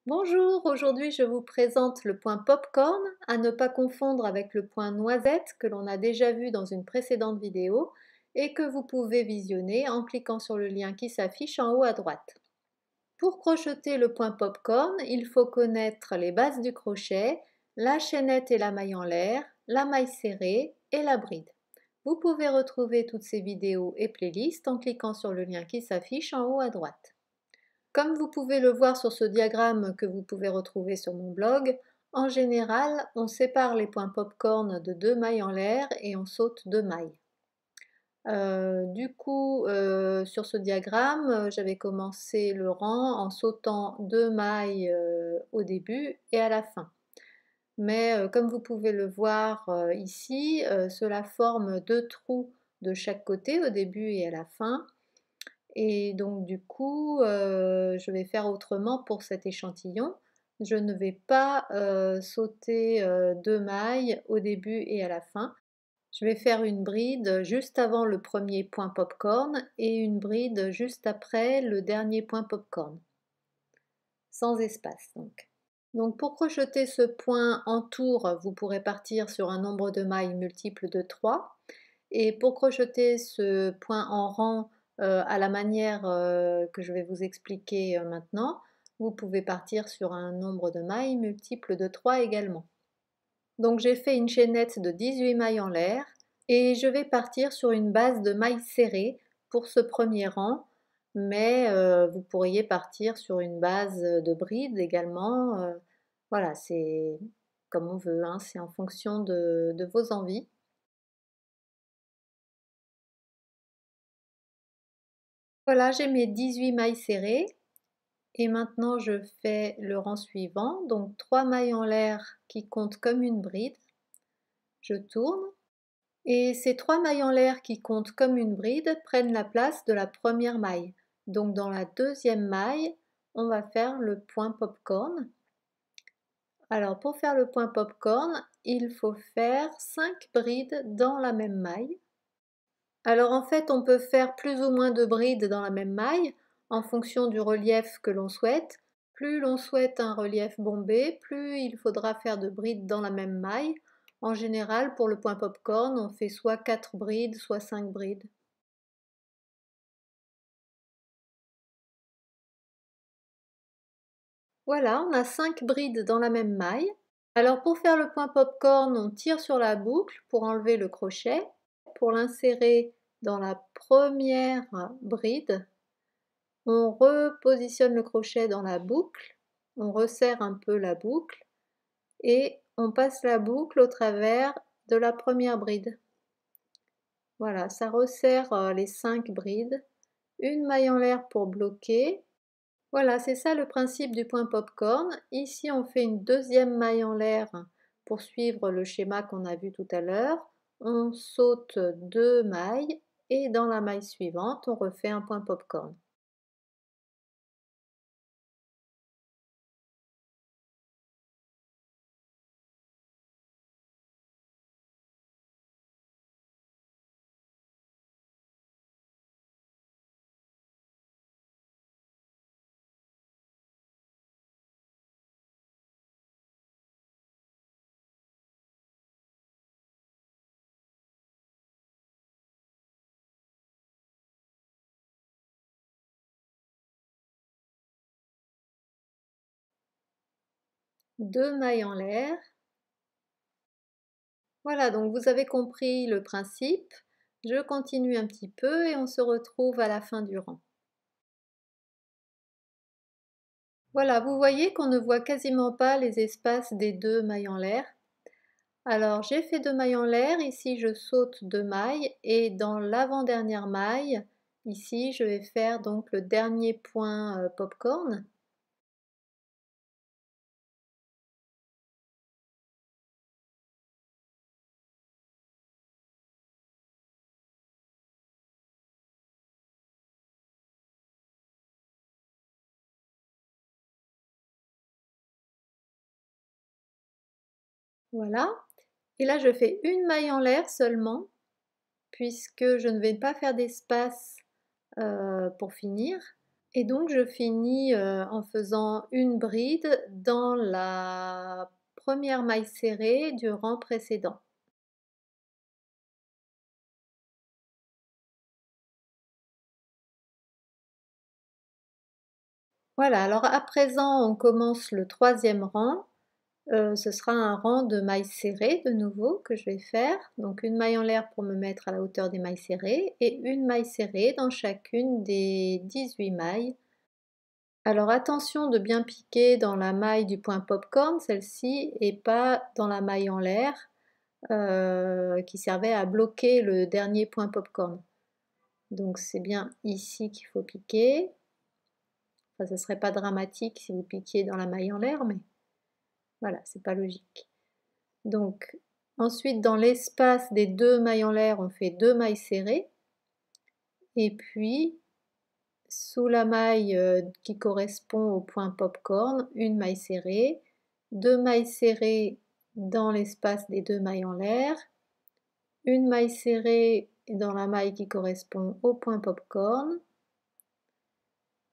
Bonjour, aujourd'hui je vous présente le point popcorn, à ne pas confondre avec le point noisette que l'on a déjà vu dans une précédente vidéo et que vous pouvez visionner en cliquant sur le lien qui s'affiche en haut à droite. Pour crocheter le point popcorn, il faut connaître les bases du crochet, la chaînette et la maille en l'air, la maille serrée et la bride. Vous pouvez retrouver toutes ces vidéos et playlists en cliquant sur le lien qui s'affiche en haut à droite. Comme vous pouvez le voir sur ce diagramme que vous pouvez retrouver sur mon blog, en général, on sépare les points popcorn de 2 mailles en l'air et on saute 2 mailles. Sur ce diagramme, j'avais commencé le rang en sautant 2 mailles au début et à la fin. Mais comme vous pouvez le voir ici, cela forme 2 trous de chaque côté au début et à la fin. Et donc je vais faire autrement pour cet échantillon. Je ne vais pas sauter 2 mailles au début et à la fin. Je vais faire une bride juste avant le premier point popcorn et une bride juste après le dernier point popcorn, sans espace donc. Donc pour crocheter ce point en tour, vous pourrez partir sur un nombre de mailles multiple de 3. Et pour crocheter ce point en rang à la manière que je vais vous expliquer maintenant, vous pouvez partir sur un nombre de mailles multiple de 3 également. Donc j'ai fait une chaînette de 18 mailles en l'air et je vais partir sur une base de mailles serrées pour ce premier rang, mais vous pourriez partir sur une base de bride également. Voilà, c'est comme on veut, hein, c'est en fonction de vos envies. Voilà, j'ai mes 18 mailles serrées et maintenant je fais le rang suivant, donc 3 mailles en l'air qui comptent comme une bride. Je tourne et ces 3 mailles en l'air qui comptent comme une bride prennent la place de la première maille. Donc dans la deuxième maille, on va faire le point popcorn. Alors pour faire le point popcorn, il faut faire 5 brides dans la même maille. Alors en fait, on peut faire plus ou moins de brides dans la même maille en fonction du relief que l'on souhaite. Plus l'on souhaite un relief bombé, plus il faudra faire de brides dans la même maille. En général, pour le point popcorn, on fait soit 4 brides, soit 5 brides. Voilà, on a 5 brides dans la même maille. Alors pour faire le point popcorn, on tire sur la boucle pour enlever le crochet. Pour l'insérer dans la première bride, on repositionne le crochet dans la boucle, on resserre un peu la boucle et on passe la boucle au travers de la première bride. Voilà, ça resserre les 5 brides. Une maille en l'air pour bloquer. Voilà, c'est ça le principe du point popcorn. Ici, on fait une deuxième maille en l'air pour suivre le schéma qu'on a vu tout à l'heure. On saute 2 mailles et dans la maille suivante, on refait un point popcorn. Deux mailles en l'air. Voilà, donc vous avez compris le principe. Je continue un petit peu et on se retrouve à la fin du rang. Voilà, vous voyez qu'on ne voit quasiment pas les espaces des 2 mailles en l'air. Alors j'ai fait 2 mailles en l'air, ici je saute 2 mailles et dans l'avant-dernière maille, ici je vais faire donc le dernier point popcorn. Voilà, et là je fais une maille en l'air seulement puisque je ne vais pas faire d'espace pour finir. Et donc je finis en faisant une bride dans la première maille serrée du rang précédent. Voilà, alors à présent on commence le troisième rang. Ce sera un rang de mailles serrées de nouveau que je vais faire. Donc une maille en l'air pour me mettre à la hauteur des mailles serrées et une maille serrée dans chacune des 18 mailles. Alors attention de bien piquer dans la maille du point popcorn, celle-ci, et pas dans la maille en l'air qui servait à bloquer le dernier point popcorn. Donc c'est bien ici qu'il faut piquer. Enfin, ce ne serait pas dramatique si vous piquiez dans la maille en l'air, mais voilà, c'est pas logique. Donc ensuite dans l'espace des deux mailles en l'air, on fait deux mailles serrées. Et puis sous la maille qui correspond au point popcorn, une maille serrée, deux mailles serrées dans l'espace des deux mailles en l'air, une maille serrée dans la maille qui correspond au point popcorn,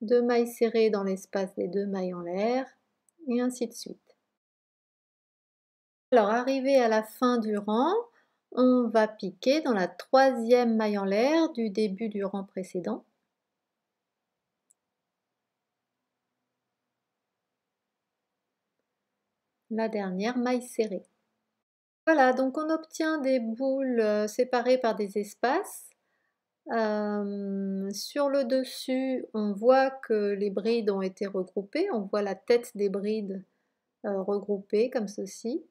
deux mailles serrées dans l'espace des deux mailles en l'air, et ainsi de suite. Alors arrivé à la fin du rang, on va piquer dans la troisième maille en l'air du début du rang précédent. La dernière maille serrée. Voilà, donc on obtient des boules séparées par des espaces. Sur le dessus, on voit que les brides ont été regroupées, on voit la tête des brides regroupées comme ceci.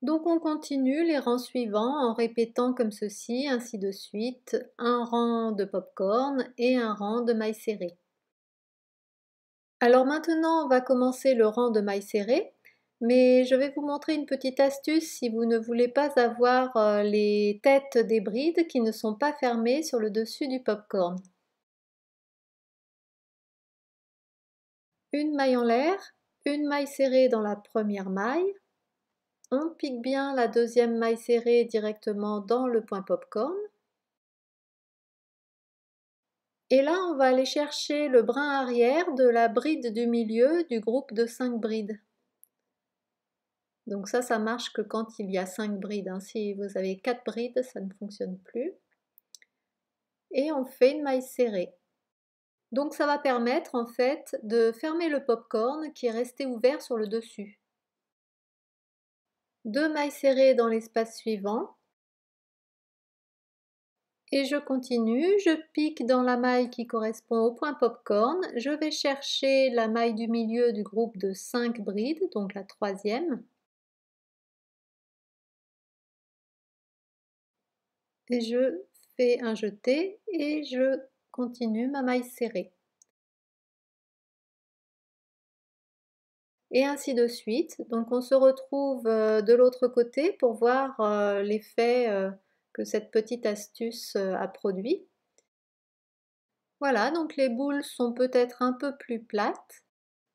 Donc on continue les rangs suivants en répétant comme ceci, ainsi de suite, un rang de popcorn et un rang de mailles serrées. Alors maintenant, on va commencer le rang de mailles serrées, mais je vais vous montrer une petite astuce si vous ne voulez pas avoir les têtes des brides qui ne sont pas fermées sur le dessus du popcorn. Une maille en l'air, une maille serrée dans la première maille, on pique bien la deuxième maille serrée directement dans le point popcorn. Et là, on va aller chercher le brin arrière de la bride du milieu du groupe de 5 brides. Donc ça marche que quand il y a 5 brides. Hein. Si vous avez 4 brides, ça ne fonctionne plus. Et on fait une maille serrée. Donc ça va permettre en fait de fermer le popcorn qui est resté ouvert sur le dessus. Deux mailles serrées dans l'espace suivant. Et je continue, je pique dans la maille qui correspond au point popcorn. Je vais chercher la maille du milieu du groupe de 5 brides, donc la troisième. Et je fais un jeté et je continue ma maille serrée. Et ainsi de suite. Donc on se retrouve de l'autre côté pour voir l'effet que cette petite astuce a produit. Voilà, donc les boules sont peut-être un peu plus plates,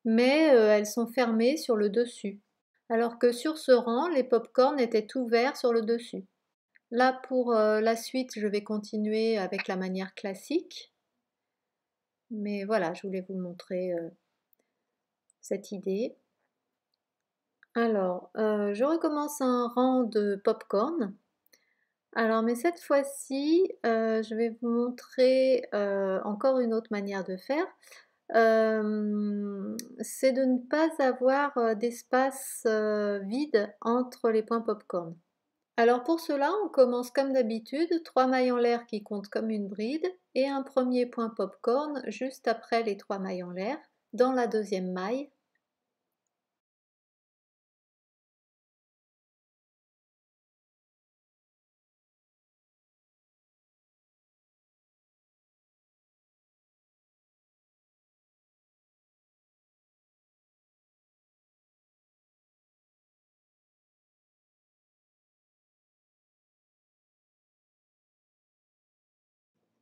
mais elles sont fermées sur le dessus. Alors que sur ce rang, les pop-corns étaient ouverts sur le dessus. Là, pour la suite, je vais continuer avec la manière classique. Mais voilà, je voulais vous montrer cette idée. Alors, je recommence un rang de pop-corn. Alors, mais cette fois-ci, je vais vous montrer encore une autre manière de faire. C'est de ne pas avoir d'espace vide entre les points popcorn. Alors pour cela, on commence comme d'habitude, 3 mailles en l'air qui comptent comme une bride et un premier point popcorn juste après les 3 mailles en l'air dans la deuxième maille.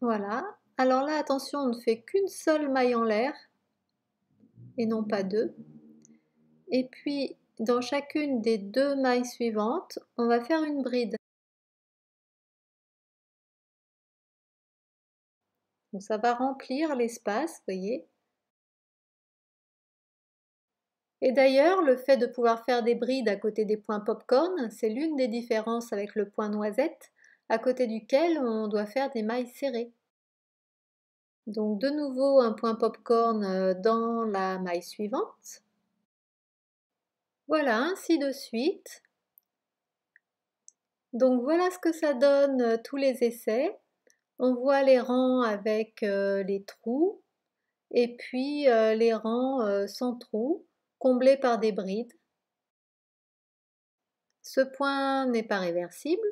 Voilà. Alors là, attention, on ne fait qu'une seule maille en l'air et non pas deux. Et puis, dans chacune des deux mailles suivantes, on va faire une bride. Donc ça va remplir l'espace, voyez. Et d'ailleurs, le fait de pouvoir faire des brides à côté des points popcorn, c'est l'une des différences avec le point noisette, à côté duquel on doit faire des mailles serrées. Donc de nouveau un point popcorn dans la maille suivante. Voilà, ainsi de suite. Donc voilà ce que ça donne tous les essais. On voit les rangs avec les trous et puis les rangs sans trous, comblés par des brides. Ce point n'est pas réversible.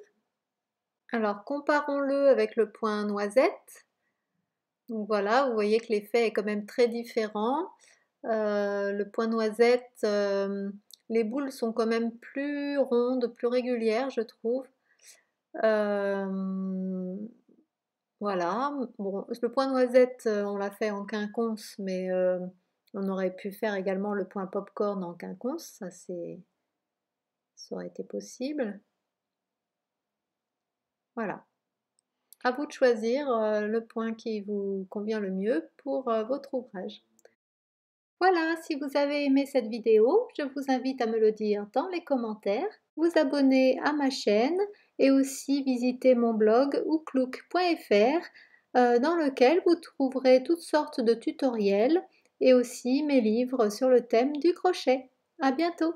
Alors comparons-le avec le point noisette. Donc voilà, vous voyez que l'effet est quand même très différent. Le point noisette, les boules sont quand même plus rondes, plus régulières, je trouve. Voilà, bon, le point noisette, on l'a fait en quinconce, mais on aurait pu faire également le point popcorn en quinconce, ça aurait été possible. Voilà. À vous de choisir le point qui vous convient le mieux pour votre ouvrage. Voilà, si vous avez aimé cette vidéo, je vous invite à me le dire dans les commentaires, vous abonner à ma chaîne et aussi visiter mon blog ouklouk.fr dans lequel vous trouverez toutes sortes de tutoriels et aussi mes livres sur le thème du crochet. À bientôt!